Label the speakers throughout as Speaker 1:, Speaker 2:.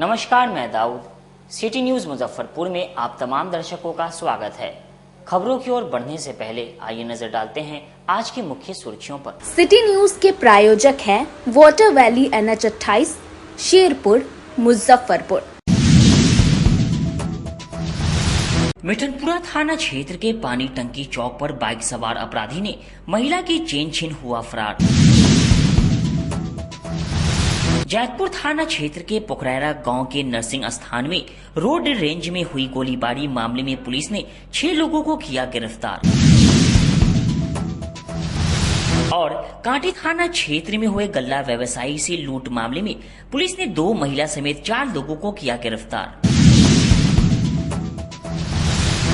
Speaker 1: नमस्कार, मैं Dawood. City news Muzaffarpur में आप तमाम दर्शकों का स्वागत है। खबरों की ओर बढ़ने से पहले आइए नजर डालते हैं आज की मुख्य सुर्खियों पर।
Speaker 2: सिटी न्यूज के प्रायोजक हैं water valley NH 28, Sherpur, Muzaffarpur.
Speaker 1: Mithanpura थाना क्षेत्र के पानी टंकी चौक पर बाइक सवार अपराधी ने महिला की चेन छीन हुआ फरार। जैतपुर थाना क्षेत्र के पोखरेरा गांव के नरसिंह स्थान में रोड रेंज में हुई गोलीबारी मामले में पुलिस ने 6 लोगों को किया गिरफ्तार। और कांटी थाना क्षेत्र में हुए गल्ला व्यवसायी से लूट मामले में पुलिस ने 2 महिला समेत 4 लोगों को किया गिरफ्तार।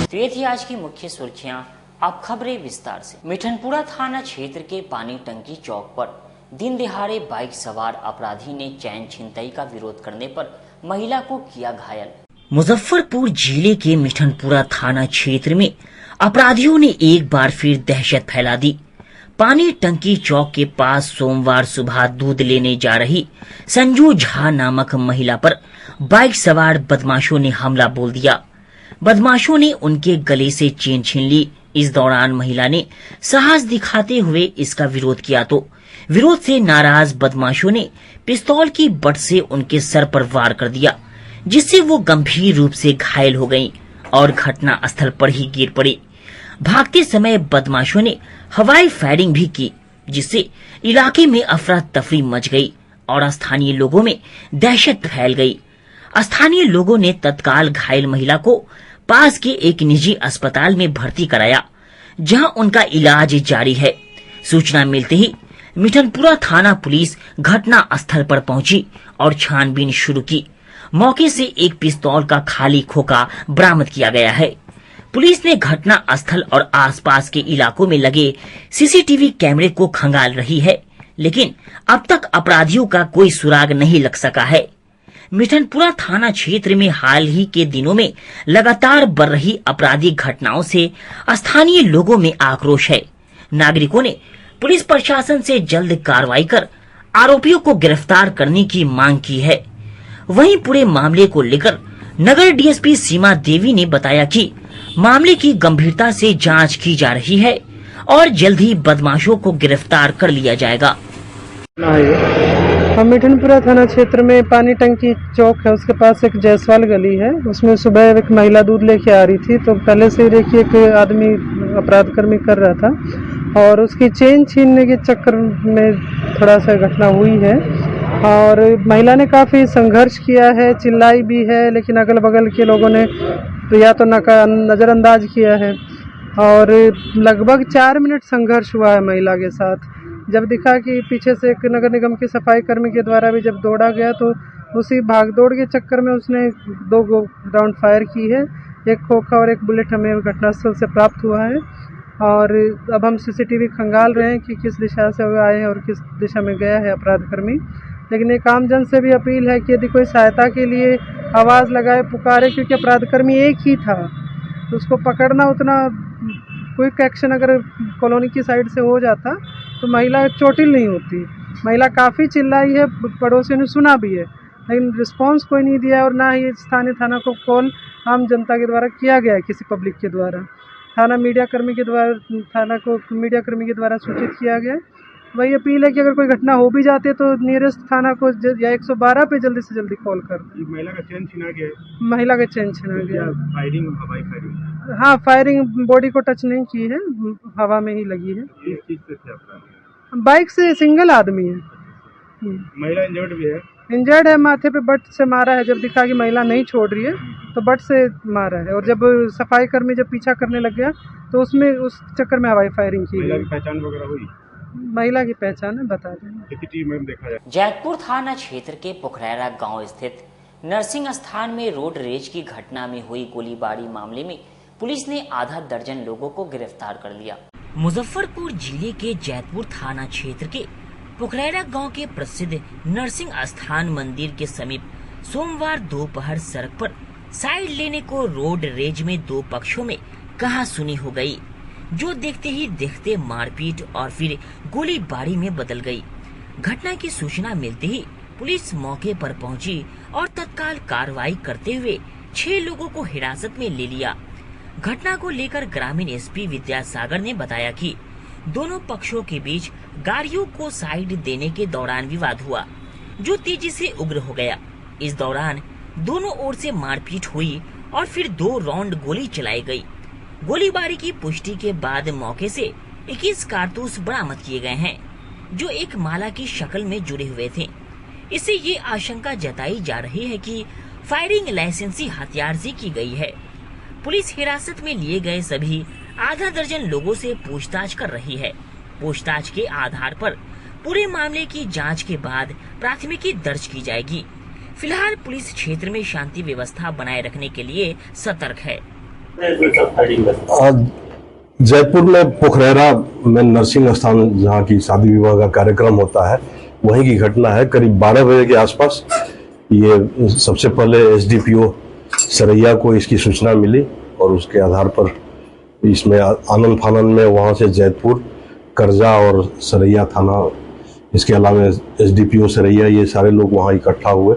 Speaker 1: तो ये थी आज की मुख्य सुर्खियां। अब खबरें विस्तार से। मिठनपुरा थाना क्षेत्र के पानी टंकी चौक पर दिन दिहाड़े बाइक सवार अपराधी ने चैन छिनतई का विरोध करने पर महिला को किया घायल। मुजफ्फरपुर जिले के मिठनपुरा थाना क्षेत्र में अपराधियों ने एक बार फिर दहशत फैला दी। पानी टंकी चौक के पास सोमवार सुबह दूध लेने जा रही संजू झा नामक महिला पर बाइक सवार बदमाशों ने हमला बोल दिया। बदमाशों ने उनके गले से चेन छीन ली। इस दौरान महिला ने साहस दिखाते हुए इसका विरोध किया तो विरोध से नाराज बदमाशों ने पिस्तौल की बट से उनके सर पर वार कर दिया, जिससे वो गंभीर रूप से घायल हो गईं और घटना स्थल पर ही गिर पड़ी। भागते समय बदमाशों ने हवाई फायरिंग भी की, जिससे इलाके में अफरा तफरी मच गई और स्थानीय लोगों में दहशत फैल गई। स्थानीय लोगों ने तत्काल घायल महिला को पास के एक निजी अस्पताल में भर्ती कराया, जहां उनका इलाज जारी है। सूचना मिलते ही मिठनपुरा थाना पुलिस घटना स्थल पर पहुंची और छानबीन शुरू की। मौके से एक पिस्तौल का खाली खोखा बरामद किया गया है। पुलिस ने घटना स्थल और आसपास के इलाकों में लगे सीसीटीवी कैमरे को खंगाल रही है, लेकिन अब तक अपराधियों का कोई सुराग नहीं लग सका है। मिठनपुरा थाना क्षेत्र में हाल ही के दिनों में लगातार बढ़ रही आपराधिक घटनाओं से स्थानीय लोगों में आक्रोश है। नागरिकों ने पुलिस प्रशासन से जल्द कार्रवाई कर आरोपियों को गिरफ्तार करने की मांग की है। वहीं पूरे मामले को लेकर नगर डीएसपी सीमा देवी ने बताया कि मामले की गंभीरता से जांच की जा रही है और जल्द ही बदमाशों को गिरफ्तार कर लिया जाएगा।
Speaker 3: हम मिठनपुरा थाना क्षेत्र में पानी टंकी चौक है, उसके पास एक जायसवाल गली है। उसमें सुबह एक महिला दूध लेके आ रही थी, तो पहले से देखिए एक आदमी अपराध कर्मी कर रहा था और उसकी चेन छीनने के चक्कर में थोड़ा सा घटना हुई है। और महिला ने काफ़ी संघर्ष किया है, चिल्लाई भी है, लेकिन अगल बगल के लोगों ने या तो नज़रअंदाज किया है। और लगभग 4 मिनट संघर्ष हुआ है महिला के साथ। जब दिखा कि पीछे से एक नगर निगम के सफाई कर्मी के द्वारा भी जब दौड़ा गया, तो उसी भागदौड़ के चक्कर में उसने 2 राउंड फायर की है। एक खोखा और एक बुलेट हमें घटनास्थल से प्राप्त हुआ है। और अब हम सीसीटीवी खंगाल रहे हैं कि किस दिशा से वो आए हैं और किस दिशा में गया है अपराध कर्मी। लेकिन एक आम जन से भी अपील है कि यदि कोई सहायता के लिए आवाज़ लगाए, पुकारे, क्योंकि अपराध कर्मी एक ही था, तो उसको पकड़ना उतना क्विक एक्शन अगर कॉलोनी की साइड से हो जाता तो महिला चोटिल नहीं होती। महिला काफ़ी चिल्लाई है, पड़ोसियों ने सुना भी है, लेकिन रिस्पांस कोई नहीं दिया और ना ही स्थानीय थाना को कॉल आम जनता के द्वारा किया गया है किसी पब्लिक के द्वारा। थाना को मीडिया कर्मी के द्वारा सूचित किया गया। वही अपील है कि अगर कोई घटना हो भी जाती है तो नियरेस्ट थाना को या 112 पे जल्दी से जल्दी कॉल कर।
Speaker 4: महिला का चेन छिना गया है।
Speaker 3: महिला का चेन छिना गया।
Speaker 4: फायरिंग, हवाई फायरिंग?
Speaker 3: हाँ, फायरिंग बॉडी को टच नहीं की है, हवा में ही लगी है।
Speaker 4: किस चीज से थे अपराधी?
Speaker 3: बाइक से सिंगल आदमी है।
Speaker 4: महिला इंजर्ड भी है?
Speaker 3: इंजर्ड है, माथे पे बट से मारा है। जब दिखा कि महिला नहीं छोड़ रही है तो बट से मारा है। और जब सफाई कर्मी जब पीछा करने लग गया तो उसमें उस चक्कर में हवाई फायरिंग की।
Speaker 4: महिला की पहचान वगैरह हुई?
Speaker 3: महिला की पहचान है, बता देंगे।
Speaker 4: सीसीटीवी में देखा जाए।
Speaker 1: जैतपुर थाना क्षेत्र के पोखरेरा गांव स्थित नरसिंह स्थान में रोड रेज की घटना में हुई गोलीबारी मामले में पुलिस ने आधा दर्जन लोगों को गिरफ्तार कर लिया। मुजफ्फरपुर जिले के जैतपुर थाना क्षेत्र के पोखरेरा गांव के प्रसिद्ध नरसिंह स्थान मंदिर के समीप सोमवार दोपहर सड़क पर साइड लेने को रोड रेज में 2 पक्षों में कहासुनी हो गई, जो देखते ही देखते मारपीट और फिर गोलीबारी में बदल गई। घटना की सूचना मिलते ही पुलिस मौके पर पहुंची और तत्काल कार्रवाई करते हुए 6 लोगों को हिरासत में ले लिया। घटना को लेकर ग्रामीण एसपी विद्यासागर ने बताया कि दोनों पक्षों के बीच गाड़ियों को साइड देने के दौरान विवाद हुआ, जो तेजी से उग्र हो गया। इस दौरान दोनों ओर से मारपीट हुई और फिर 2 राउंड गोली चलाई गई। गोलीबारी की पुष्टि के बाद मौके से 21 कारतूस बरामद किए गए हैं, जो एक माला की शक्ल में जुड़े हुए थे। इससे ये आशंका जताई जा रही है कि फायरिंग लाइसेंसी हथियार से की गई है। पुलिस हिरासत में लिए गए सभी आधा दर्जन लोगों से पूछताछ कर रही है। पूछताछ के आधार पर पूरे मामले की जांच के बाद प्राथमिकी दर्ज की जाएगी। फिलहाल पुलिस क्षेत्र में शांति व्यवस्था बनाए रखने के लिए सतर्क है।
Speaker 5: जयपुर में पोखरेरा में नरसिंह स्थान जहाँ की शादी विवाह का कार्यक्रम होता है, वहीं की घटना है। करीब 12 बजे के आसपास ये सबसे पहले एसडीपीओ सरैया को इसकी सूचना मिली और उसके आधार पर इसमें आनंद फानन में वहाँ से जयपुर, करजा और सरैया थाना, इसके अलावा एसडीपीओ सरैया, ये सारे लोग वहाँ इकट्ठा हुए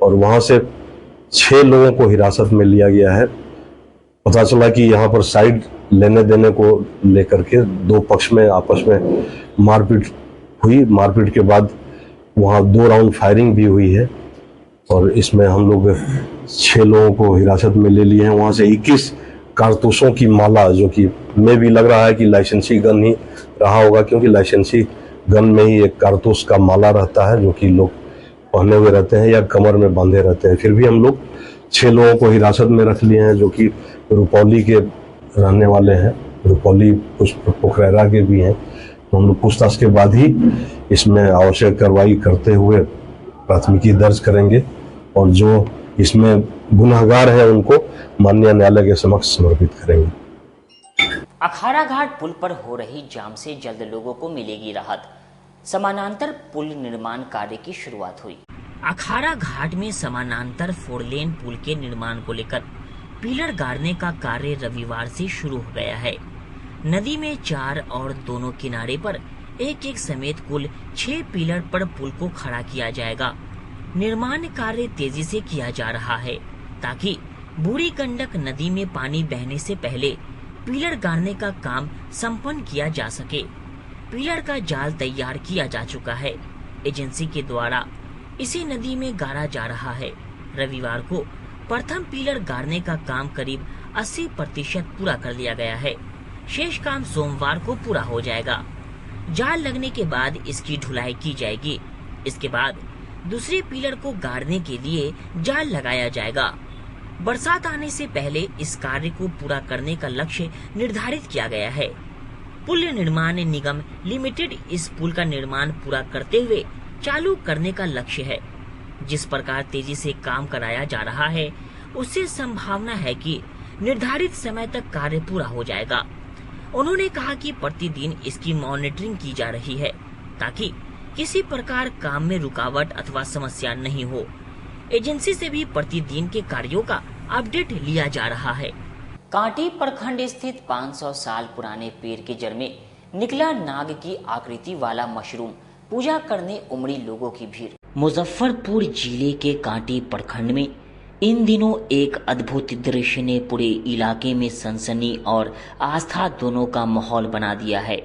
Speaker 5: और वहाँ से 6 लोगों को हिरासत में लिया गया है। पता चला कि यहाँ पर साइड लेने देने को लेकर के 2 पक्ष में आपस में मारपीट हुई। मारपीट के बाद वहाँ 2 राउंड फायरिंग भी हुई है और इसमें हम लोग 6 लोगों को हिरासत में ले लिए हैं। वहाँ से 21 कारतूसों की माला, जो कि में भी लग रहा है कि लाइसेंसी गन ही रहा होगा, क्योंकि लाइसेंसी गन में ही एक कारतूस का माला रहता है जो कि लोग पहने हुए रहते हैं या कमर में बांधे रहते हैं। फिर भी हम लोग 6 लोगों को हिरासत में रख लिए हैं, जो कि रुपौली के रहने वाले हैं, रुपौली पोखरेरा के भी हैं। तो हम लोग पूछताछ के बाद ही इसमें आवश्यक कार्रवाई करते हुए प्राथमिकी दर्ज करेंगे और जो इसमें गुनहगार है उनको माननीय न्यायालय के समक्ष समर्पित करेंगे।
Speaker 1: अखाड़ा घाट पुल पर हो रही जाम से जल्द लोगों को मिलेगी राहत। समानांतर पुल निर्माण कार्य की शुरुआत हुई। अखाड़ा घाट में समानांतर 4 लेन पुल के निर्माण को लेकर पिलर गाड़ने का कार्य रविवार से शुरू हो गया है। नदी में 4 और दोनों किनारे पर एक समेत कुल 6 पिलर पर पुल को खड़ा किया जाएगा। निर्माण कार्य तेजी से किया जा रहा है ताकि बूढ़ी गंडक नदी में पानी बहने से पहले पिलर गाड़ने का काम संपन्न किया जा सके। पिलर का जाल तैयार किया जा चुका है। एजेंसी के द्वारा इसे नदी में गाड़ा जा रहा है। रविवार को प्रथम पिलर गाड़ने का काम करीब 80% पूरा कर लिया गया है। शेष काम सोमवार को पूरा हो जाएगा। जाल लगने के बाद इसकी ढुलाई की जाएगी। इसके बाद दूसरे पिलर को गाड़ने के लिए जाल लगाया जाएगा। बरसात आने से पहले इस कार्य को पूरा करने का लक्ष्य निर्धारित किया गया है। पुल निर्माण निगम लिमिटेड इस पुल का निर्माण पूरा करते हुए चालू करने का लक्ष्य है। जिस प्रकार तेजी से काम कराया जा रहा है, उससे संभावना है कि निर्धारित समय तक कार्य पूरा हो जाएगा। उन्होंने कहा कि प्रतिदिन इसकी मॉनिटरिंग की जा रही है ताकि किसी प्रकार काम में रुकावट अथवा समस्या नहीं हो। एजेंसी से भी प्रतिदिन के कार्यों का अपडेट लिया जा रहा है। कांटी प्रखंड स्थित 500 साल पुराने पेड़ के जड़ में निकला नाग की आकृति वाला मशरूम, पूजा करने उमड़ी लोगों की भीड़। मुजफ्फरपुर जिले के कांटी प्रखंड में इन दिनों एक अद्भुत दृश्य ने पूरे इलाके में सनसनी और आस्था दोनों का माहौल बना दिया है।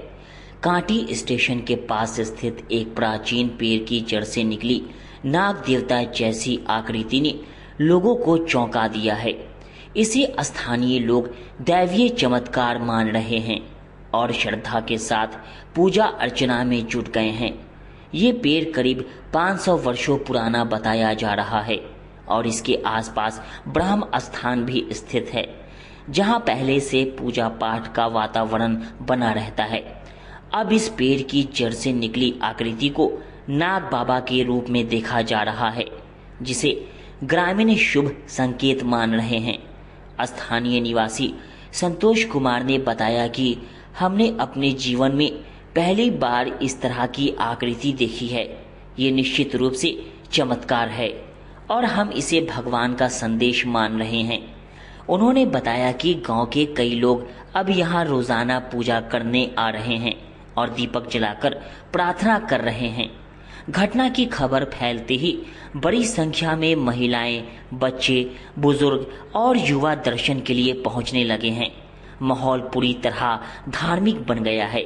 Speaker 1: कांटी स्टेशन के पास स्थित एक प्राचीन पेड़ की जड़ से निकली नाग देवता जैसी आकृति ने लोगों को चौंका दिया है। इसे स्थानीय लोग दैवीय चमत्कार मान रहे हैं और श्रद्धा के साथ पूजा अर्चना में जुट गए हैं। ये पेड़ करीब 500 वर्षों पुराना बताया जा रहा है और इसके आसपास ब्रह्म स्थान भी स्थित है, जहां पहले से पूजा पाठ का वातावरण बना रहता है। अब इस पेड़ की जड़ से निकली आकृति को नाग बाबा के रूप में देखा जा रहा है, जिसे ग्रामीण शुभ संकेत मान रहे हैं। स्थानीय निवासी संतोष कुमार ने बताया कि हमने अपने जीवन में पहली बार इस तरह की आकृति देखी है। ये निश्चित रूप से चमत्कार है और हम इसे भगवान का संदेश मान रहे हैं। उन्होंने बताया कि गांव के कई लोग अब यहाँ रोजाना पूजा करने आ रहे हैं और दीपक जलाकर प्रार्थना कर रहे हैं। घटना की खबर फैलते ही बड़ी संख्या में महिलाएं, बच्चे, बुजुर्ग और युवा दर्शन के लिए पहुंचने लगे हैं। माहौल पूरी तरह धार्मिक बन गया है।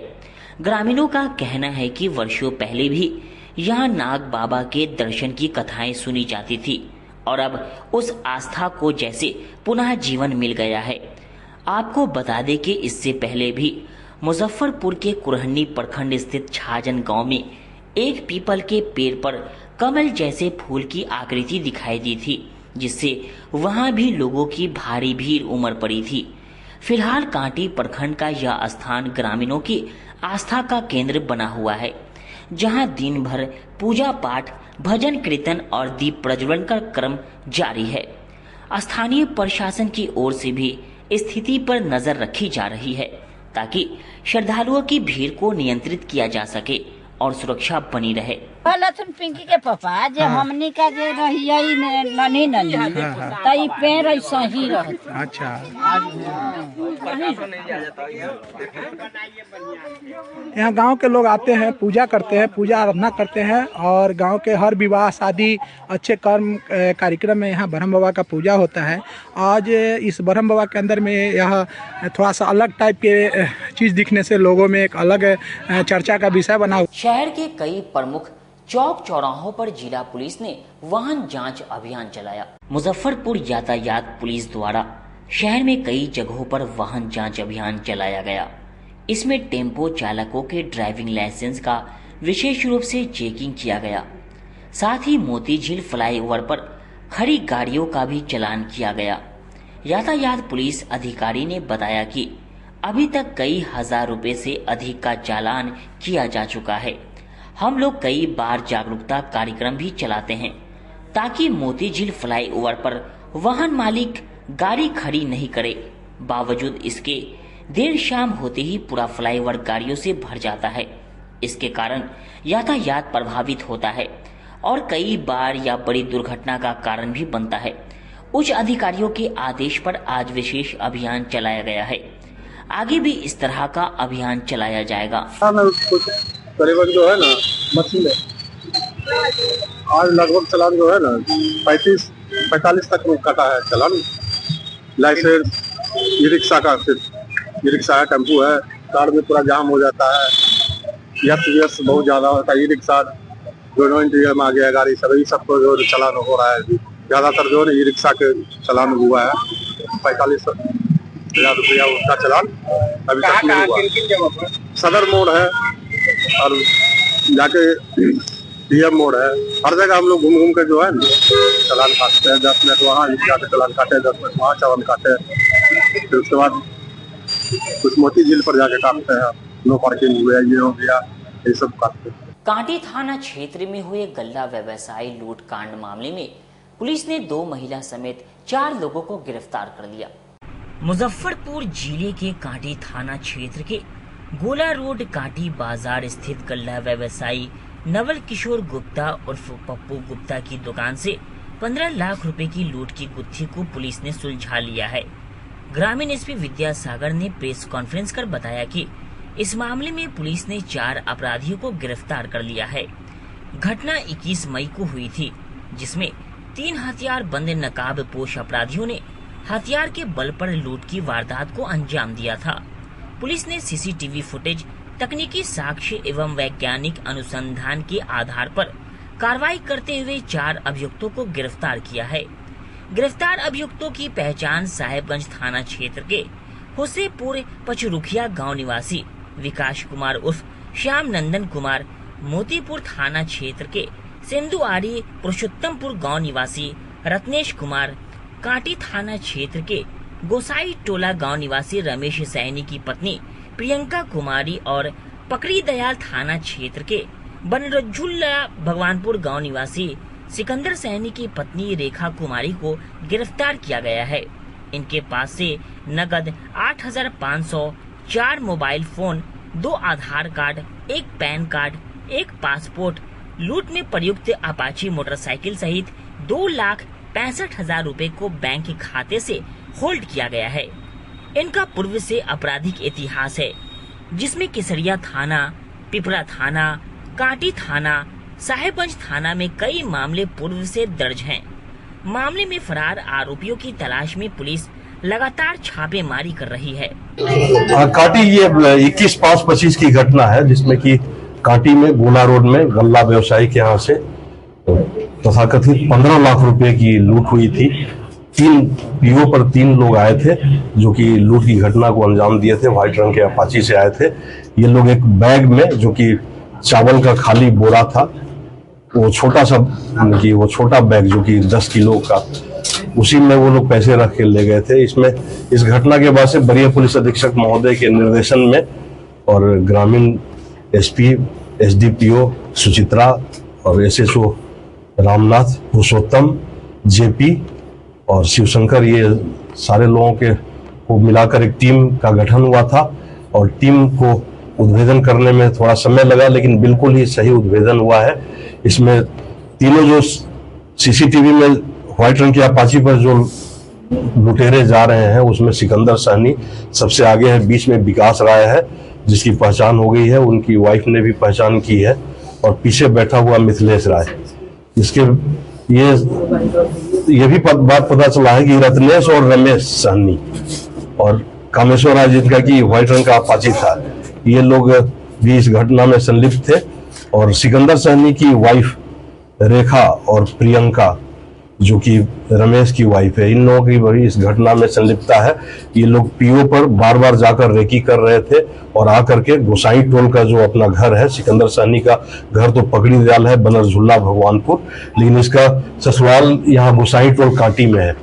Speaker 1: ग्रामीणों का कहना है कि वर्षों पहले भी यहाँ नाग बाबा के दर्शन की कथाएं सुनी जाती थी और अब उस आस्था को जैसे पुनः जीवन मिल गया है। आपको बता दें कि इससे पहले भी मुजफ्फरपुर के कुरहनी प्रखंड स्थित छाजन गांव में एक पीपल के पेड़ पर कमल जैसे फूल की आकृति दिखाई दी थी, जिससे वहां भी लोगों की भारी भीड़ उमड़ पड़ी थी। फिलहाल कांटी प्रखंड का यह स्थान ग्रामीणों की आस्था का केंद्र बना हुआ है, जहां दिन भर पूजा पाठ, भजन कीर्तन और दीप प्रज्वलन का क्रम जारी है। स्थानीय प्रशासन की ओर से भी स्थिति पर नजर रखी जा रही है ताकि श्रद्धालुओं की भीड़ को नियंत्रित किया जा सके और सुरक्षा बनी रहे।
Speaker 6: लथुन पिंकी के पापा जे हमनी का जे रहियई ननी तई पेड़ ऐसा ही रहत।
Speaker 7: अच्छा, यहाँ गांव के लोग आते हैं, पूजा करते हैं, पूजा आराधना करते हैं और गांव के हर विवाह, शादी, अच्छे कर्म कार्यक्रम में यहाँ ब्रह्म बाबा का पूजा होता है। आज इस ब्रह्म बाबा के अंदर में यह थोड़ा सा अलग टाइप के चीज दिखने से लोगों में एक अलग चर्चा का विषय बना।
Speaker 1: शहर के कई प्रमुख चौक चौराहों पर जिला पुलिस ने वाहन जांच अभियान चलाया। मुजफ्फरपुर यातायात पुलिस द्वारा शहर में कई जगहों पर वाहन जांच अभियान चलाया गया। इसमें टेम्पो चालकों के ड्राइविंग लाइसेंस का विशेष रूप से चेकिंग किया गया। साथ ही मोती झील फ्लाईओवर पर खड़ी गाड़ियों का भी चालान किया गया। यातायात पुलिस अधिकारी ने बताया कि अभी तक कई हजार रुपए से अधिक का चालान किया जा चुका है। हम लोग कई बार जागरूकता कार्यक्रम भी चलाते हैं ताकि मोती झील फ्लाईओवर पर वाहन मालिक गाड़ी खड़ी नहीं करे। बावजूद इसके देर शाम होते ही पूरा फ्लाईओवर गाड़ियों से भर जाता है। इसके कारण यातायात प्रभावित होता है और कई बार यह बड़ी दुर्घटना का कारण भी बनता है। उच्च अधिकारियों के आदेश पर आज विशेष अभियान चलाया गया है। आगे भी इस तरह का अभियान चलाया जाएगा।
Speaker 4: करीबन जो है ना मछली आज लगभग चालान जो है ना 45 तक में कटा है चालान। लाइसेंस ई रिक्शा का, सिर्फ ई रिक्शा है, टेम्पू है, कार में पूरा जाम हो जाता है। यस बहुत ज्यादा होता है। ई रिक्शा जो इंटीरियर में आ गया गाड़ी सभी सबको जो चालान हो रहा है। ज्यादातर जो है ई रिक्शा के चालान हुआ है। 45,000 रुपया उसका चालान अभी तक नहीं हुआ। सदर मोड़ है और जाके डीएम मोड़ है। हर जगह हम लोग घूम घूम के जो है ना चालान काटते हैं। 10 मिनट वहाँ जाके चालान काटे, 10 मिनट वहाँ चालान काटे, फिर उसके बाद कुछ मोती झील पर जाके काटते हैं। नो पार्किंग हुआ, ये हो गया, ये सब काटते हैं।
Speaker 1: कांटी थाना क्षेत्र में हुए गल्ला व्यवसायी लूट कांड मामले में पुलिस ने 2 महिला समेत 4 लोगों को गिरफ्तार कर लिया। मुजफ्फरपुर जिले के कांटी थाना क्षेत्र के गोला रोड कांटी बाजार स्थित गल्ला व्यवसायी नवल किशोर गुप्ता उर्फ पप्पू गुप्ता की दुकान से 15 लाख रुपए की लूट की गुत्थी को पुलिस ने सुलझा लिया है। ग्रामीण एसपी विद्यासागर ने प्रेस कॉन्फ्रेंस कर बताया कि इस मामले में पुलिस ने 4 अपराधियों को गिरफ्तार कर लिया है। घटना 21 मई को हुई थी, जिसमें 3 हथियार बंद नकाबपोश अपराधियों ने हथियार के बल पर लूट की वारदात को अंजाम दिया था। पुलिस ने सीसीटीवी फुटेज, तकनीकी साक्ष्य एवं वैज्ञानिक अनुसंधान के आधार पर कार्रवाई करते हुए 4 अभियुक्तों को गिरफ्तार किया है। गिरफ्तार अभियुक्तों की पहचान साहेबगंज थाना क्षेत्र के हुसेपुर पचरुखिया गांव निवासी विकास कुमार उर्फ श्याम नंदन कुमार, मोतीपुर थाना क्षेत्र के सिंधुआड़ी पुरुषोत्तमपुर गांव निवासी रत्नेश कुमार, कांटी थाना क्षेत्र के गोसाई टोला गांव निवासी रमेश सैनी की पत्नी प्रियंका कुमारी और पकड़ी दयाल थाना क्षेत्र के बनरजुल्ला भगवानपुर गांव निवासी सिकंदर सैनी की पत्नी रेखा कुमारी को गिरफ्तार किया गया है। इनके पास से नगद 8,500, 4 मोबाइल फोन, 2 आधार कार्ड, 1 पैन कार्ड, 1 पासपोर्ट, लूट में प्रयुक्त अपाची मोटरसाइकिल सहित 2,65,000 रुपए को बैंक खाते से होल्ड किया गया है। इनका पूर्व से आपराधिक इतिहास है, जिसमें केसरिया थाना, पिपरा थाना, कांटी थाना, साहेबगंज थाना में कई मामले पूर्व से दर्ज हैं। मामले में फरार आरोपियों की तलाश में पुलिस लगातार छापेमारी कर रही है।
Speaker 5: कांटी ये 21/5/25 की घटना है, जिसमें कि कांटी में गोला रोड में गल्ला व्यवसायी के यहाँ से तथाकथित 15 लाख रुपए की लूट हुई थी। 3 पीओ पर 3 लोग आए थे जो कि लूट की घटना को अंजाम दिए थे। व्हाइट रंग के अपाची से आए थे। ये लोग एक बैग में, जो कि चावल का खाली बोरा था, वो छोटा सा वो छोटा बैग जो कि 10 किलो का, उसी में वो लोग पैसे रख के ले गए थे। इस घटना के बाद से वरीय पुलिस अधीक्षक महोदय के निर्देशन में और ग्रामीण एसपी, एसडीपीओ सुचित्रा और एसएसओ रामनाथ, पुरुषोत्तम, जेपी और शिवशंकर, ये सारे लोगों को मिलाकर एक टीम का गठन हुआ था। और टीम को उद्भेदन करने में थोड़ा समय लगा, लेकिन बिल्कुल ही सही उद्भेदन हुआ है। इसमें तीनों जो सीसीटीवी में व्हाइट रंग की अपाची पर जो लुटेरे जा रहे हैं, उसमें सिकंदर सहनी सबसे आगे है, बीच में विकास राय है जिसकी पहचान हो गई है, उनकी वाइफ ने भी पहचान की है, और पीछे बैठा हुआ मिथिलेश राय। इसके ये भी बात पता चला है कि रत्नेश और रमेश सहनी और कामेश्वर राय, जिनका कि व्हाइट रंग का अपाची था, ये लोग भी इस घटना में संलिप्त थे। और सिकंदर सहनी की वाइफ रेखा और प्रियंका, जो कि रमेश की वाइफ है, इन लोगों की भी इस घटना में संलिप्तता है। ये लोग पीओ पर बार बार जाकर रेकी कर रहे थे और आकर के गोसाई टोल का जो अपना घर है, सिकंदर सहनी का घर तो पकड़ी दयाल है, बनरझुल्ला भगवानपुर, लेकिन इसका ससुराल यहाँ गोसाई टोल कांटी में है।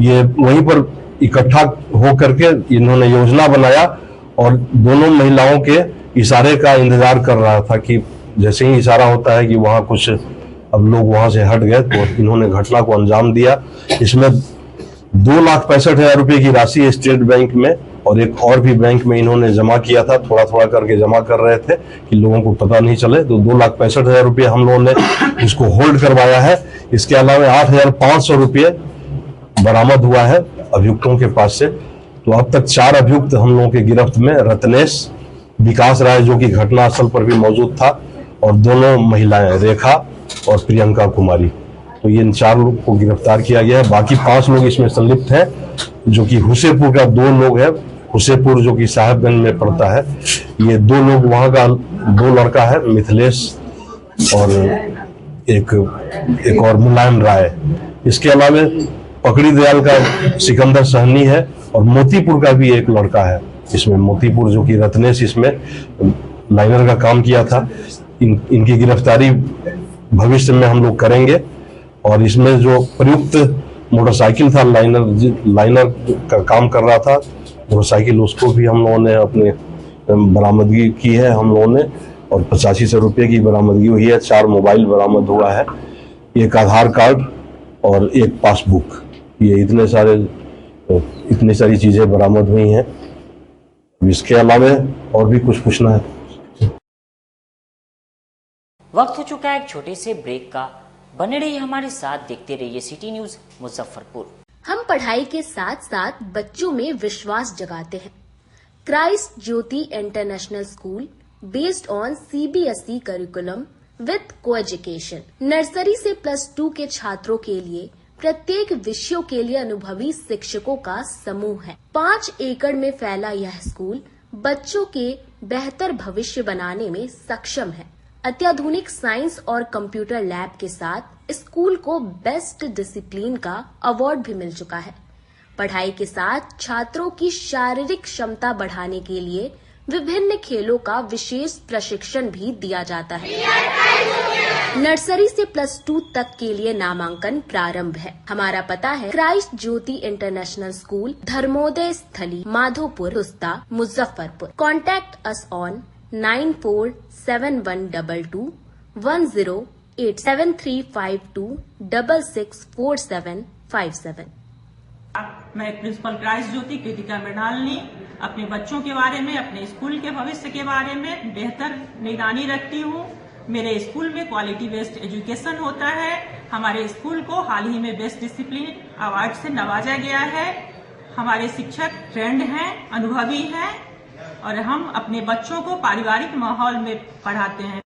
Speaker 5: ये वहीं पर इकट्ठा हो करके इन्होंने योजना बनाया और दोनों महिलाओं के इशारे का इंतजार कर रहा था कि जैसे ही इशारा होता है कि वहाँ कुछ, अब लोग वहां से हट गए तो इन्होंने घटना को अंजाम दिया। इसमें 2,65,000 रुपए की राशि स्टेट बैंक में और एक और भी बैंक में इन्होंने जमा किया था। थोड़ा थोड़ा करके जमा कर रहे थे कि लोगों को पता नहीं चले, तो 2,65,000 रुपये हम लोगों ने उसको होल्ड करवाया है। इसके अलावा 8,500 रुपये बरामद हुआ है अभियुक्तों के पास से। तो अब तक 4 अभियुक्त हम लोगों के गिरफ्त में, रत्नेश, विकास राय जो कि घटनास्थल पर भी मौजूद था, और दोनों महिलाएं रेखा और प्रियंका कुमारी। तो ये इन 4 लोग को गिरफ्तार किया गया है। बाकी 5 लोग इसमें संलिप्त हैं, जो कि हुसेपुर का 2 लोग है, हुसेपुर जो कि साहेबगंज में पड़ता है। ये 2 लोग वहां का 2 लड़का है, मिथिलेश और एक और मुलायम राय। इसके अलावा पकड़ी दयाल का सिकंदर सहनी है और मोतीपुर का भी एक लड़का है इसमें, मोतीपुर जो कि रत्नेश इसमें लाइनर का काम किया था। इनकी गिरफ्तारी भविष्य में हम लोग करेंगे। और इसमें जो प्रयुक्त मोटरसाइकिल था, लाइनर का काम कर रहा था मोटरसाइकिल, उसको भी हम लोगों ने अपने बरामदगी की है हम लोगों ने, और 8500 रुपये की बरामदगी हुई है। 4 मोबाइल बरामद हुआ है, एक आधार कार्ड और एक पासबुक। ये इतनी सारी चीजें बरामद हुई हैं। इसके अलावा और भी कुछ पूछना है?
Speaker 1: वक्त हो चुका है एक छोटे से ब्रेक का। बने रहिए हमारे साथ, देखते रहिए सिटी न्यूज मुजफ्फरपुर।
Speaker 2: हम पढ़ाई के साथ साथ बच्चों में विश्वास जगाते हैं। Christ Jyoti International School based on CBSE curriculum with co-education, nursery से +2 के छात्रों के लिए प्रत्येक विषयों के लिए अनुभवी शिक्षकों का समूह है। 5 एकड़ में फैला यह स्कूल बच्चों के बेहतर भविष्य बनाने में सक्षम है। अत्याधुनिक साइंस और कंप्यूटर लैब के साथ स्कूल को बेस्ट डिसिप्लिन का अवार्ड भी मिल चुका है। पढ़ाई के साथ छात्रों की शारीरिक क्षमता बढ़ाने के लिए विभिन्न खेलों का विशेष प्रशिक्षण भी दिया जाता है। नर्सरी से +2 तक के लिए नामांकन प्रारंभ है। हमारा पता है Christ Jyoti International School, Dharmoday Sthali, Madhopur, Rusta, Muzaffarpur. Contact us on 9472108735264757।
Speaker 8: मैं प्रिंसिपल क्राइस्ट ज्योति कृतिका मृणालिनी अपने बच्चों के बारे में, अपने स्कूल के भविष्य के बारे में बेहतर निगरानी रखती हूँ। मेरे स्कूल में क्वालिटी बेस्ड एजुकेशन होता है। हमारे स्कूल को हाल ही में बेस्ट डिसिप्लिन अवार्ड से नवाजा गया है। हमारे शिक्षक ट्रेंड हैं, अनुभवी हैं और हम अपने बच्चों को पारिवारिक माहौल में पढ़ाते हैं।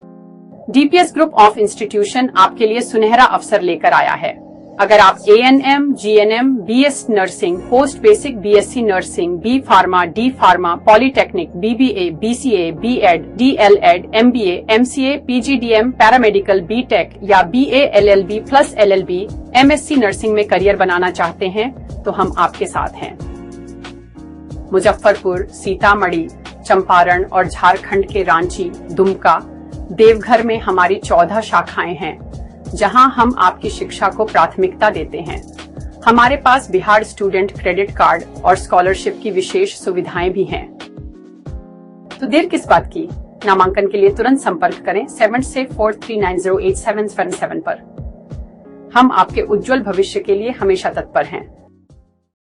Speaker 9: डीपीएस ग्रुप ऑफ इंस्टीट्यूशन आपके लिए सुनहरा अवसर लेकर आया है। अगर आप ANM, GNM, BS nursing, post basic BSc nursing, B pharma, D pharma, polytechnic, BBA, BCA, B.Ed, DLEd, MBA, MCA, PGDM, paramedical, BTech या BA LLB plus LLB, MSc nursing में करियर बनाना चाहते हैं तो हम आपके साथ हैं। मुजफ्फरपुर, सीतामढ़ी, चंपारण और झारखंड के रांची, दुमका, देवघर में हमारी 14 शाखाएं हैं, जहां हम आपकी शिक्षा को प्राथमिकता देते हैं। हमारे पास बिहार स्टूडेंट क्रेडिट कार्ड और स्कॉलरशिप की विशेष सुविधाएं भी हैं। तो देर किस बात की, नामांकन के लिए तुरंत संपर्क करें 7643908777 पर। हम आपके उज्जवल भविष्य के लिए हमेशा तत्पर हैं।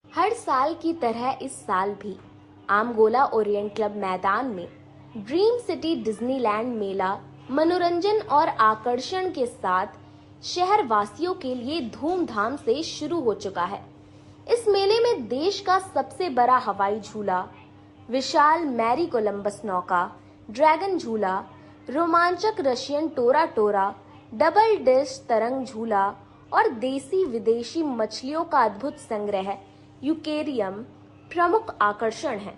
Speaker 2: हर साल की तरह इस साल भी आमगोला ओरिएंट क्लब मैदान में ड्रीम सिटी डिज्नीलैंड मेला मनोरंजन और आकर्षण के साथ शहर वासियों के लिए धूमधाम से शुरू हो चुका है। इस मेले में देश का सबसे बड़ा हवाई झूला, विशाल मैरी कोलंबस नौका, ड्रैगन झूला, रोमांचक रशियन टोरा टोरा, डबल डिश तरंग झूला और देसी विदेशी मछलियों का अद्भुत संग्रह यूकेरियम प्रमुख आकर्षण है,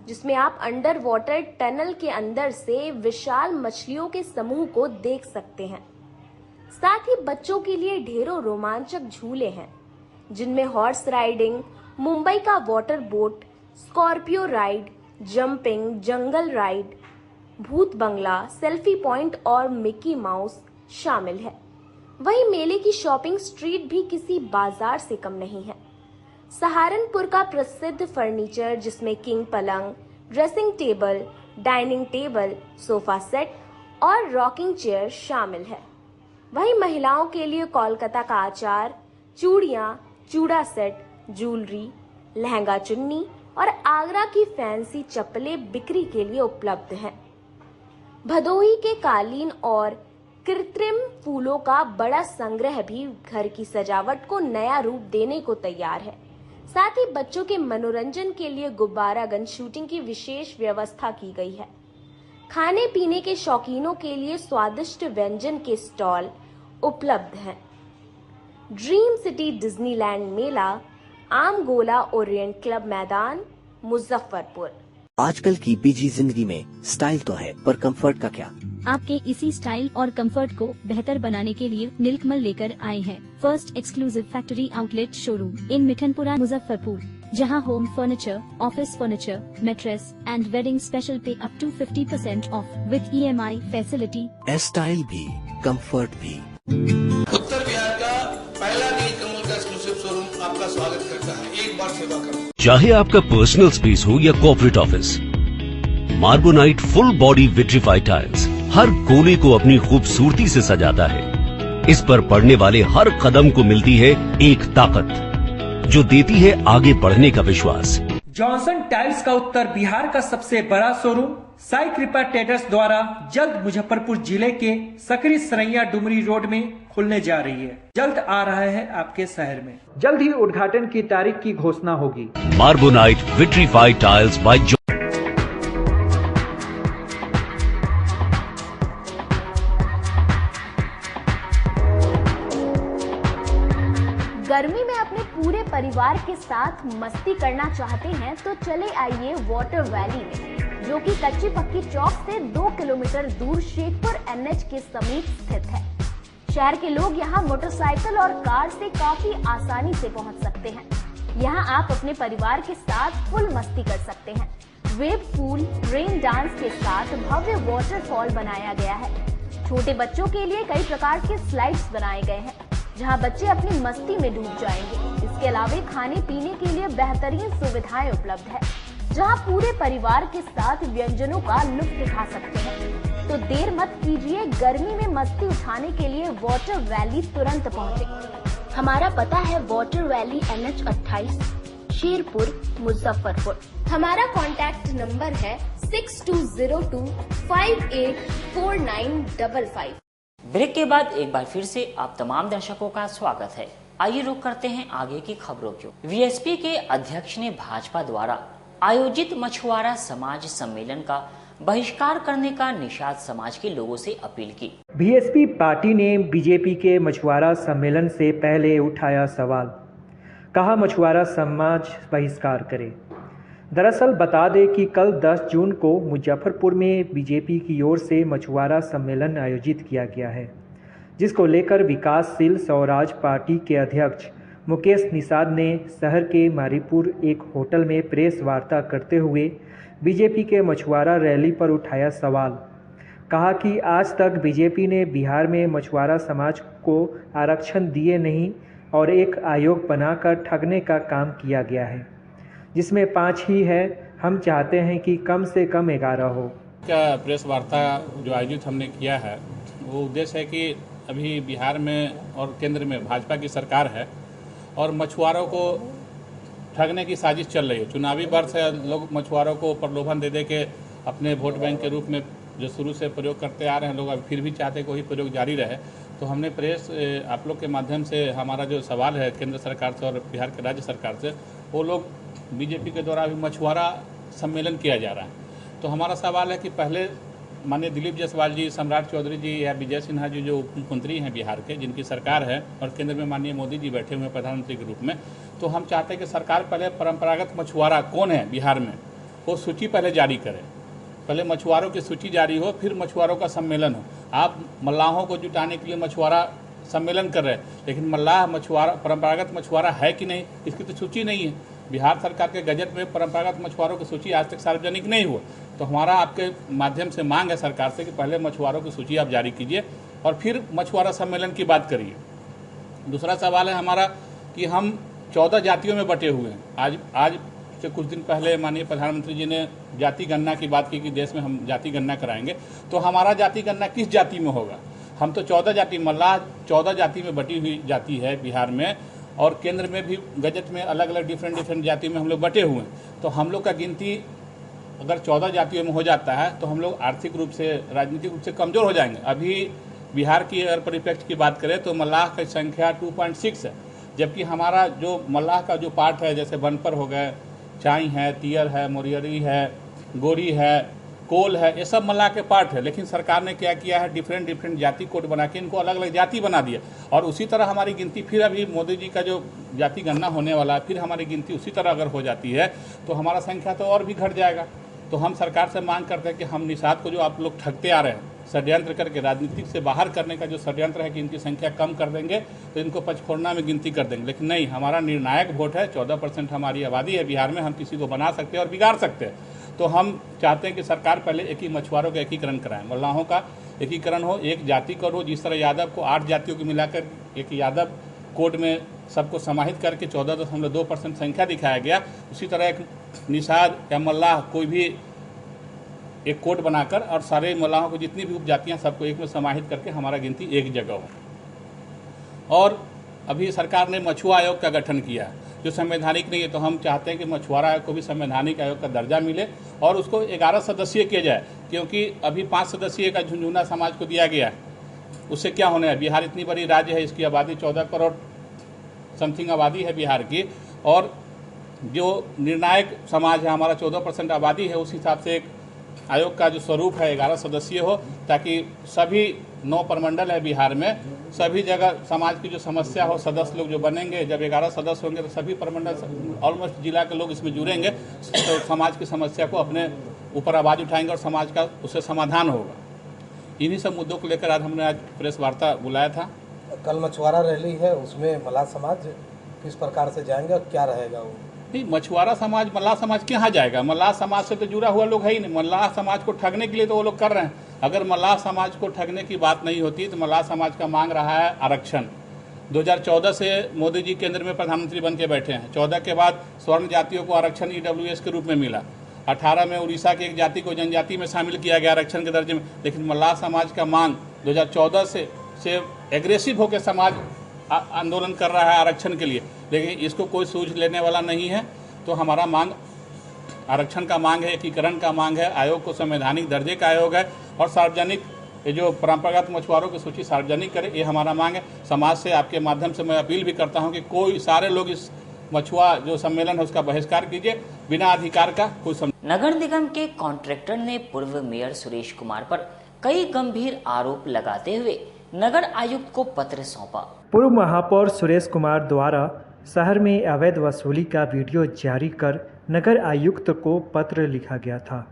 Speaker 2: जिसमें आप अंडर वाटर टनल के अंदर से विशाल मछलियों के समूह को देख सकते हैं। साथ ही बच्चों के लिए ढेरों रोमांचक झूले हैं, जिनमें हॉर्स राइडिंग, मुंबई का water boat, Scorpio ride, jumping, जंगल राइड, भूत बंगला, सेल्फी पॉइंट और मिकी माउस शामिल है। वहीं मेले की शॉपिंग स्ट्रीट भी किसी बाजार से कम नहीं है। सहारनपुर का प्रसिद्ध फर्नीचर, जिसमें किंग पलंग, dressing table, dining table, sofa set और रॉकिंग चेयर शामिल है। वहीं महिलाओं के लिए कोलकाता का आचार, चूड़ियां, चूड़ा सेट, ज्वेलरी, लहंगा चुन्नी और आगरा की फैंसी चप्पलें बिक्री के लिए उपलब्ध हैं। भदोही के कालीन और कृत्रिम फूलों का बड़ा संग्रह भी घर की सजावट को नया रूप देने को तैयार है। साथ ही बच्चों के मनोरंजन के लिए गुब्बारा गन शूटिंग की विशेष व्यवस्था की गई है। खाने पीने के शौकीनों के लिए स्वादिष्ट व्यंजन के स्टॉल उपलब्ध हैं। ड्रीम सिटी डिज्नीलैंड मेला, आमगोला ओरिएंट क्लब मैदान, मुजफ्फरपुर।
Speaker 10: आजकल की बिजी जिंदगी में स्टाइल तो है, पर कंफर्ट का क्या?
Speaker 11: आपके इसी स्टाइल और कंफर्ट को बेहतर बनाने के लिए नीलकमल लेकर आए हैं first exclusive factory outlet showroom in Mithanpura, Muzaffarpur, जहां home furniture, office furniture, mattress and wedding special पे up to 50% off with EMI facility.
Speaker 10: Style भी, कंफर्ट भी।
Speaker 12: उत्तर बिहार का पहला नीलकमल का एक्सक्लूसिव शोरूम आपका स्वागत करता है। एक बार सेवा करो।
Speaker 13: चाहे आपका पर्सनल स्पेस हो या corporate office, Marbonite full body vitrified tiles हर कोने को अपनी खूबसूरती से सजाता है। इस पर पड़ने वाले हर कदम को मिलती है एक ताकत, जो देती है आगे बढ़ने का विश्वास।
Speaker 14: जॉनसन टाइल्स का उत्तर बिहार का सबसे बड़ा शोरूम साई कृपा ट्रेडर्स द्वारा जल्द मुजफ्फरपुर जिले के सकरी सरैया डुमरी रोड में खुलने जा रही है। जल्द आ रहा है आपके शहर में। जल्द ही उद्घाटन की तारीख की घोषणा होगी।
Speaker 13: मार्बोनाइट विट्रीफाइड टाइल्स बाय
Speaker 2: गर्मी में अपने पूरे परिवार के साथ मस्ती करना चाहते हैं तो चले आइए वाटर वैली में, जो कि कच्ची पक्की चौक से 2 किलोमीटर दूर शेखपुर NH के समीप स्थित है। शहर के लोग यहाँ मोटरसाइकिल और कार से काफी आसानी से पहुँच सकते हैं। यहाँ आप अपने परिवार के साथ फुल मस्ती कर सकते हैं। वेव पूल, रेन डांस के साथ भव्य वाटरफॉल बनाया गया है। छोटे बच्चों के लिए कई प्रकार के स्लाइड्स बनाए गए हैं, जहां बच्चे अपनी मस्ती में डूब जाएंगे। इसके अलावा खाने पीने के लिए बेहतरीन सुविधाएं उपलब्ध है, जहां पूरे परिवार के साथ व्यंजनों का लुत्फ उठा सकते हैं। तो देर मत कीजिए, गर्मी में मस्ती उठाने के लिए वाटर वैली तुरंत पहुंचे। हमारा पता है water valley NH 28, Sherpur, Muzaffarpur. हमारा कॉन्टैक्ट नंबर है 6202584955।
Speaker 1: ब्रेक के बाद एक बार फिर से आप तमाम दर्शकों का स्वागत है। आइए रुक करते हैं आगे की खबरों को। VSP के अध्यक्ष ने भाजपा द्वारा आयोजित मछुआरा समाज सम्मेलन का बहिष्कार करने का निषाद समाज के लोगों से अपील की।
Speaker 14: बीएसपी पार्टी ने बीजेपी के मछुआरा सम्मेलन से पहले उठाया सवाल, कहा मछुआरा समाज बहिष्कार करे। दरअसल बता दें कि कल 10 जून को मुजफ्फरपुर में बीजेपी की ओर से मछुआरा सम्मेलन आयोजित किया गया है, जिसको लेकर विकासशील स्वराज पार्टी के अध्यक्ष मुकेश निषाद ने शहर के मारीपुर एक होटल में प्रेस वार्ता करते हुए बीजेपी के मछुआरा रैली पर उठाया सवाल। कहा कि आज तक बीजेपी ने बिहार में मछुआरा समाज को आरक्षण दिए नहीं और एक आयोग बनाकर ठगने का काम किया गया है, जिसमें 5 ही है। हम चाहते हैं कि कम से कम 11 हो।
Speaker 15: क्या प्रेस वार्ता जो आयोजित हमने किया है वो उद्देश्य है कि अभी बिहार में और केंद्र में भाजपा की सरकार है और मछुआरों को ठगने की साजिश चल रही है। चुनावी वर्ष है, लोग मछुआरों को प्रलोभन दे के अपने वोट बैंक के रूप में जो शुरू से प्रयोग करते आ रहे हैं, लोग अब फिर भी चाहते हैं कि वही प्रयोग जारी रहे। तो हमने प्रेस आप लोग के माध्यम से हमारा जो सवाल है केंद्र सरकार से और बिहार के राज्य सरकार से, वो लोग बीजेपी के द्वारा अभी मछुआरा सम्मेलन किया जा रहा है। तो हमारा सवाल है कि पहले माननीय दिलीप जायसवाल जी, सम्राट चौधरी जी या विजय सिन्हा जी जो उप मुख्यमंत्री हैं बिहार के, जिनकी सरकार है और केंद्र में माननीय मोदी जी बैठे हुए हैं प्रधानमंत्री के रूप में, तो हम चाहते हैं कि सरकार पहले परंपरागत मछुआरा कौन है बिहार में वो सूची पहले जारी करे। पहले मछुआरों की सूची जारी हो, फिर मछुआरों का सम्मेलन हो। आप मल्लाहों को जुटाने के लिए मछुआरा सम्मेलन कर रहे हैं, लेकिन मल्लाह मछुआरा परंपरागत मछुआरा है कि नहीं, इसकी तो सूची नहीं है। बिहार सरकार के गजट में परंपरागत मछुआरों की सूची आज तक सार्वजनिक नहीं हुआ। तो हमारा आपके माध्यम से मांग है सरकार से कि पहले मछुआरों की सूची आप जारी कीजिए और फिर मछुआरा सम्मेलन की बात करिए। दूसरा सवाल है हमारा कि हम 14 जातियों में बटे हुए हैं। आज से कुछ दिन पहले माननीय प्रधानमंत्री जी ने जाति गणना की बात की कि देश में हम जाति गणना कराएंगे। तो हमारा जाति गणना किस जाति में होगा? हम तो 14 जाति, मल्लाह 14 जाति में बटी हुई जाति है बिहार में, और केंद्र में भी गजट में अलग अलग डिफरेंट जाति में हम लोग बटे हुए हैं। तो हम लोग का गिनती अगर 14 जातियों में हो जाता है तो हम लोग आर्थिक रूप से, राजनीतिक रूप से कमज़ोर हो जाएंगे। अभी बिहार की अगर परिप्रेक्ष्य की बात करें तो मल्लाह की संख्या 2.6 है, जबकि हमारा जो मल्लाह का जो पार्ट है, जैसे बनपर हो गए, चाई है, तियर है, मोरियरी है, गोरी है, कोल है, ये सब मल्लाह के पार्ट है। लेकिन सरकार ने क्या किया है, डिफरेंट जाति कोड बना के इनको अलग अलग जाति बना दिया। और उसी तरह हमारी गिनती फिर अभी मोदी जी का जो जाति गणना होने वाला है, फिर हमारी गिनती उसी तरह अगर हो जाती है तो हमारा संख्या तो और भी घट जाएगा। तो हम सरकार से मांग करते हैं कि हम निषाद को जो आप लोग ठगते आ रहे हैं, षड्यंत्र करके राजनीतिक से बाहर करने का जो षड्यंत्र है कि इनकी संख्या कम कर देंगे तो इनको पचफोरना में गिनती कर देंगे। लेकिन नहीं, हमारा निर्णायक वोट है, 14% हमारी आबादी है बिहार में, हम किसी को बना सकते हैं और बिगाड़ सकते हैं। तो हम चाहते हैं कि सरकार पहले एक ही मछुआरों का एकीकरण कराएं, मल्लाहों का एकीकरण हो, एक जाति कोड हो। जिस तरह यादव को 8 जातियों को मिलाकर एक यादव कोड में सबको समाहित करके 14.2% संख्या दिखाया गया, उसी तरह एक निषाद या मल्लाह कोई भी एक कोड बनाकर और सारे मल्लाहों को जितनी भी उपजातियां सबको एक में समाहित करके हमारा गिनती एक जगह हो। और अभी सरकार ने मछुआ आयोग का गठन किया जो संवैधानिक नहीं है, तो हम चाहते हैं कि मछुआरा आयोग को भी संवैधानिक आयोग का दर्जा मिले और उसको 11 सदस्यीय किया जाए, क्योंकि अभी 5 सदस्यीय का झुंझुना समाज को दिया गया है। उससे क्या होने है, बिहार इतनी बड़ी राज्य है, इसकी आबादी 14 करोड़ समथिंग आबादी है बिहार की, और जो निर्णायक समाज है हमारा 14% आबादी है, उस हिसाब से एक आयोग का जो स्वरूप है 11 सदस्यीय हो, ताकि सभी 9 प्रमंडल है बिहार में, सभी जगह समाज की जो समस्या हो, सदस्य लोग जो बनेंगे, जब 11 सदस्य होंगे तो सभी प्रमंडल ऑलमोस्ट जिला के लोग इसमें जुड़ेंगे, तो समाज की समस्या को अपने ऊपर आवाज़ उठाएंगे और समाज का उससे समाधान होगा। इन्हीं सब मुद्दों को लेकर आज हमने आज प्रेस वार्ता बुलाया था।
Speaker 16: कल मछुआरा रैली है, उसमें मल्लाह समाज किस प्रकार से जाएंगे और क्या रहेगा वो?
Speaker 15: नहीं, मछुआरा समाज मल्लाह समाज कहाँ जाएगा? मल्लाह समाज से तो जुड़ा हुआ लोग है ही नहीं। मल्लाह समाज को ठगने के लिए तो वो लोग कर रहे हैं। अगर मल्लाह समाज को ठगने की बात नहीं होती तो मल्लाह समाज का मांग रहा है आरक्षण। 2014 से मोदी जी केंद्र में प्रधानमंत्री बन के बैठे हैं। 14 के बाद स्वर्ण जातियों को आरक्षण EWS के रूप में मिला। 18 में उड़ीसा की एक जाति को जनजाति में शामिल किया गया आरक्षण के दर्जे में। लेकिन मल्लाह समाज का मांग 2014 से एग्रेसिव होकर समाज आंदोलन कर रहा है आरक्षण के लिए, लेकिन इसको कोई सूझ लेने वाला नहीं है। तो हमारा मांग आरक्षण का मांग है, एकीकरण का मांग है, आयोग को संवैधानिक दर्जे का आयोग है और सार्वजनिक ये जो परंपरागत मछुआरों की सूची सार्वजनिक करे, ये हमारा मांग है। समाज से आपके माध्यम से मैं अपील भी करता हूं कि कोई सारे लोग इस मछुआ जो सम्मेलन है उसका बहिष्कार कीजिए बिना अधिकार का कोई
Speaker 1: नगर निगम के कॉन्ट्रैक्टर ने पूर्व मेयर सुरेश कुमार पर कई गंभीर आरोप लगाते हुए नगर आयुक्त को पत्र सौंपा।
Speaker 17: पूर्व महापौर सुरेश कुमार द्वारा शहर में अवैध वसूली का वीडियो जारी कर नगर आयुक्त को पत्र लिखा गया था।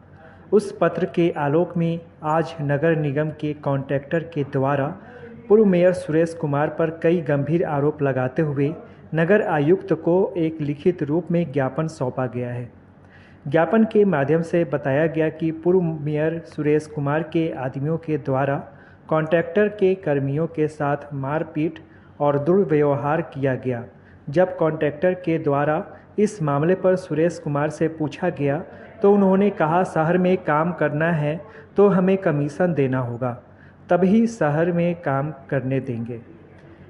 Speaker 17: उस पत्र के आलोक में आज नगर निगम के कॉन्ट्रैक्टर के द्वारा पूर्व मेयर सुरेश कुमार पर कई गंभीर आरोप लगाते हुए नगर आयुक्त को एक लिखित रूप में ज्ञापन सौंपा गया है। ज्ञापन के माध्यम से बताया गया कि पूर्व मेयर सुरेश कुमार के आदमियों के द्वारा कॉन्ट्रैक्टर के कर्मियों के साथ मारपीट और दुर्व्यवहार किया गया। जब कॉन्ट्रैक्टर के द्वारा इस मामले पर सुरेश कुमार से पूछा गया तो उन्होंने कहा शहर में काम करना है तो हमें कमीशन देना होगा, तभी शहर में काम करने देंगे।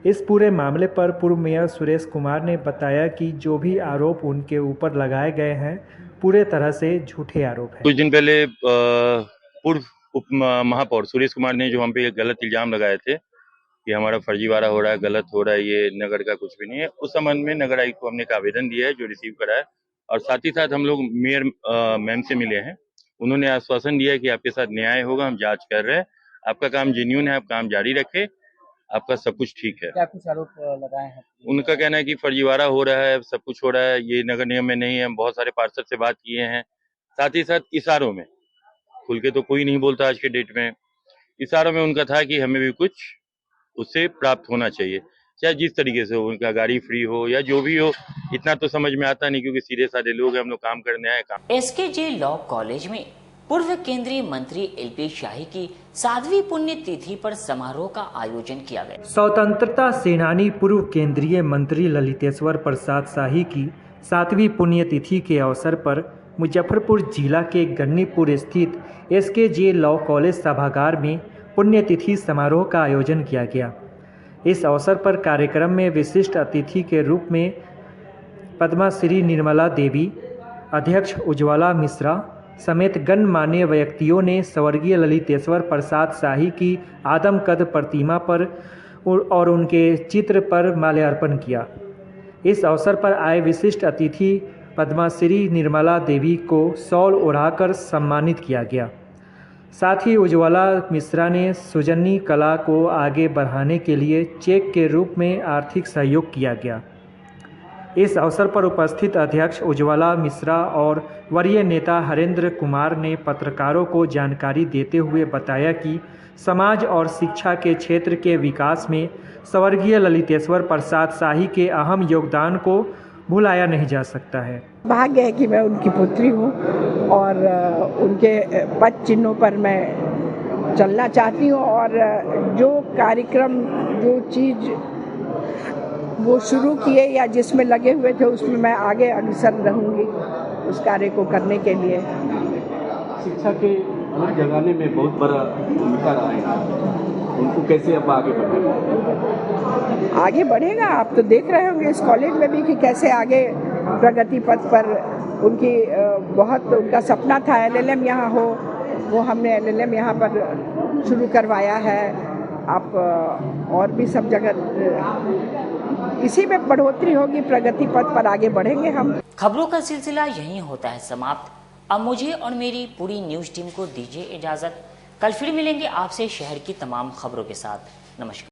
Speaker 17: इस पूरे मामले पर पूर्व मेयर सुरेश कुमार ने बताया कि जो भी आरोप उनके ऊपर लगाए गए हैं पूरे तरह से झूठे आरोप हैं।
Speaker 18: कुछ दिन पहले पूर्व उप महापौर सुरेश कुमार ने जो हम पे गलत इल्जाम लगाए थे कि हमारा फर्जीवाड़ा हो रहा है, गलत हो रहा है, ये नगर का कुछ भी नहीं है, उस संबंध में नगर आयुक्त को हमने एक आवेदन दिया है जो रिसीव करा है और साथ ही साथ हम लोग मेयर मैम से मिले हैं। उन्होंने आश्वासन दिया है कि आपके साथ न्याय होगा, हम जांच कर रहे हैं, आपका काम जेन्युइन है, आप काम जारी रखें, आपका सब कुछ ठीक है।
Speaker 16: क्या कुछ आरोप लगाए हैं?
Speaker 18: उनका कहना है कि फर्जीवाड़ा हो रहा है, सब कुछ हो रहा है, ये नगर निगम में नहीं है। हम बहुत सारे पार्षद से बात किए हैं, साथ ही साथ इशारों में, खुल के तो कोई नहीं बोलता आज के डेट में, इशारों में उनका था कि हमें भी कुछ उससे प्राप्त होना चाहिए, चाहे जिस तरीके से हो, उनका गाड़ी फ्री हो या जो भी हो, इतना तो समझ में आता नहीं क्योंकि सीधे साधे लोग हैं, हम लोग काम करने आए। काम
Speaker 1: SKJ लॉ कॉलेज में पूर्व केंद्रीय मंत्री LP शाही की 7वीं पुण्यतिथि पर समारोह का आयोजन किया गया।
Speaker 17: स्वतंत्रता सेनानी पूर्व केंद्रीय मंत्री ललितेश्वर प्रसाद शाही की 7वीं पुण्यतिथि के अवसर पर मुजफ्फरपुर जिला के गन्नीपुर स्थित SKJ लॉ कॉलेज सभागार में पुण्यतिथि समारोह का आयोजन किया गया। इस अवसर पर कार्यक्रम में विशिष्ट अतिथि के रूप में पद्मश्री निर्मला देवी, अध्यक्ष उज्ज्वला मिश्रा समेत गणमान्य व्यक्तियों ने स्वर्गीय ललितेश्वर प्रसाद शाही की आदमकद प्रतिमा पर और उनके चित्र पर माल्यार्पण किया। इस अवसर पर आए विशिष्ट अतिथि पद्मश्री निर्मला देवी को शॉल ओढ़ाकर सम्मानित किया गया। साथ ही उज्ज्वला मिश्रा ने सुजनी कला को आगे बढ़ाने के लिए चेक के रूप में आर्थिक सहयोग किया गया। इस अवसर पर उपस्थित अध्यक्ष उज्ज्वला मिश्रा और वरीय नेता हरेंद्र कुमार ने पत्रकारों को जानकारी देते हुए बताया कि समाज और शिक्षा के क्षेत्र के विकास में स्वर्गीय ललितेश्वर प्रसाद शाही के अहम योगदान को भुलाया नहीं जा सकता है।
Speaker 19: भाग्य है कि मैं उनकी पुत्री हूँ और उनके पद चिन्हों पर मैं चलना चाहती हूँ और जो कार्यक्रम, जो चीज़ वो शुरू किए या जिसमें लगे हुए थे उसमें मैं आगे अग्रसर रहूँगी उस कार्य को करने के लिए।
Speaker 20: शिक्षा के जगाने में बहुत बड़ा भूमिका रहा है, उनको कैसे अब आगे बढ़ेगा?
Speaker 19: आगे बढ़ेगा, आप तो देख रहे होंगे इस कॉलेज में भी कि कैसे आगे प्रगति पथ पर उनकी बहुत उनका सपना था LLM यहाँ हो, वो हमने LLM यहाँ पर शुरू करवाया है। आप और भी सब जगह इसी में बढ़ोतरी होगी, प्रगति पथ पर आगे बढ़ेंगे हम।
Speaker 1: खबरों का सिलसिला यहीं होता है समाप्त। अब मुझे और मेरी पूरी न्यूज टीम को दीजिए इजाजत। कल फिर मिलेंगे आपसे शहर की तमाम खबरों के साथ। नमस्कार।